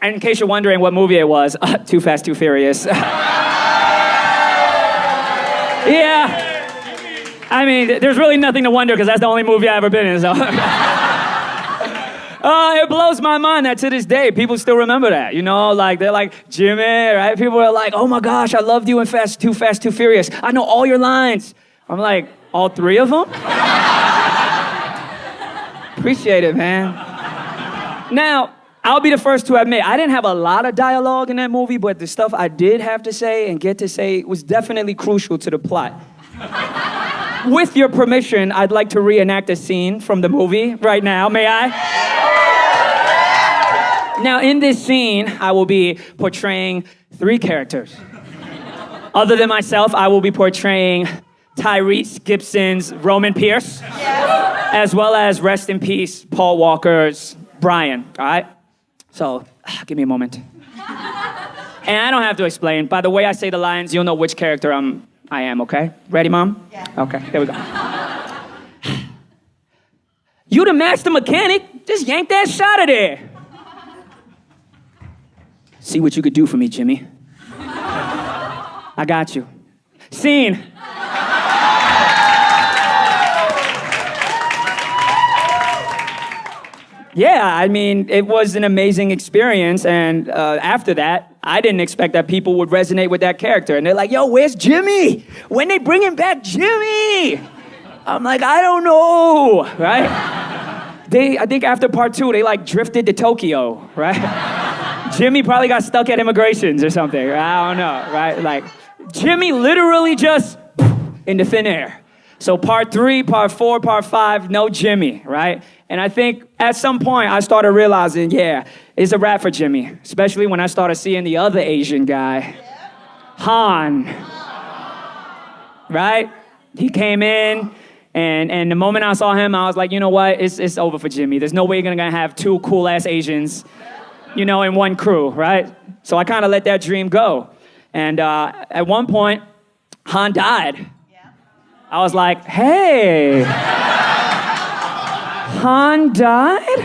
And in case you're wondering what movie it was, Too Fast, Too Furious. Yeah. I mean, there's really nothing to wonder because that's the only movie I've ever been in, so. It blows my mind that to this day, people still remember that, you know? Like, they're like, Jimmy, right? People are like, oh my gosh, I loved you in Too Fast, Too Furious. I know all your lines. I'm like, all 3 of them? Appreciate it, man. Now, I'll be the first to admit, I didn't have a lot of dialogue in that movie, but the stuff I did have to say and get to say was definitely crucial to the plot. With your permission, I'd like to reenact a scene from the movie right now. May I? Now, in this scene, I will be portraying 3 characters. Other than myself, I will be portraying Tyrese Gibson's Roman Pierce, as well as, rest in peace, Paul Walker's Brian, all right? So, give me a moment. And I don't have to explain. By the way I say the lines, you'll know which character I am, okay? Ready, Mom? Yeah. Okay, here we go. You the master mechanic? Just yank that shot of there. See what you could do for me, Jimmy. I got you. Scene. Yeah, I mean, it was an amazing experience, and after that, I didn't expect that people would resonate with that character. And they're like, yo, where's Jimmy? When they bringing back Jimmy? I'm like, I don't know, right? I think after part 2, they like drifted to Tokyo, right? Jimmy probably got stuck at immigrations or something, I don't know, right? Like, Jimmy literally just into thin air. So part 3, part 4, part 5, no Jimmy, right? And I think at some point I started realizing, yeah, it's a wrap for Jimmy, especially when I started seeing the other Asian guy, Han, right? He came in, and the moment I saw him, I was like, you know what? It's over for Jimmy. There's no way you're gonna have 2 cool-ass Asians, you know, in one crew, right? So I kind of let that dream go. And at one point, Han died. I was like, hey, Han died?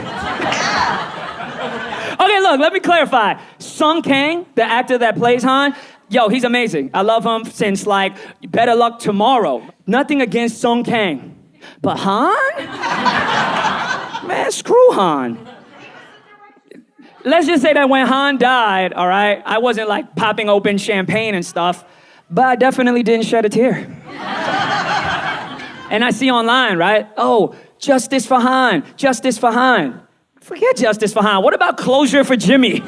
Okay, look, let me clarify. Sung Kang, the actor that plays Han, yo, he's amazing. I love him since, like, Better Luck Tomorrow. Nothing against Sung Kang. But Han? Man, screw Han. Let's just say that when Han died, all right, I wasn't, like, popping open champagne and stuff, but I definitely didn't shed a tear. And I see online, right? Oh, justice for Han, justice for Han. Forget justice for Han. What about closure for Jimmy?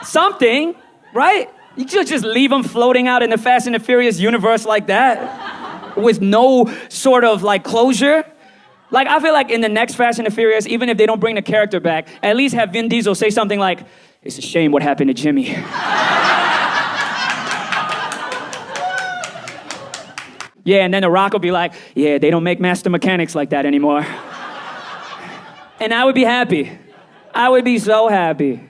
Something, right? You just leave him floating out in the Fast and the Furious universe like that with no sort of like closure. Like, I feel like in the next Fast and the Furious, even if they don't bring the character back, at least have Vin Diesel say something like, it's a shame what happened to Jimmy. Yeah, and then The Rock will be like, yeah, they don't make master mechanics like that anymore. And I would be happy. I would be so happy.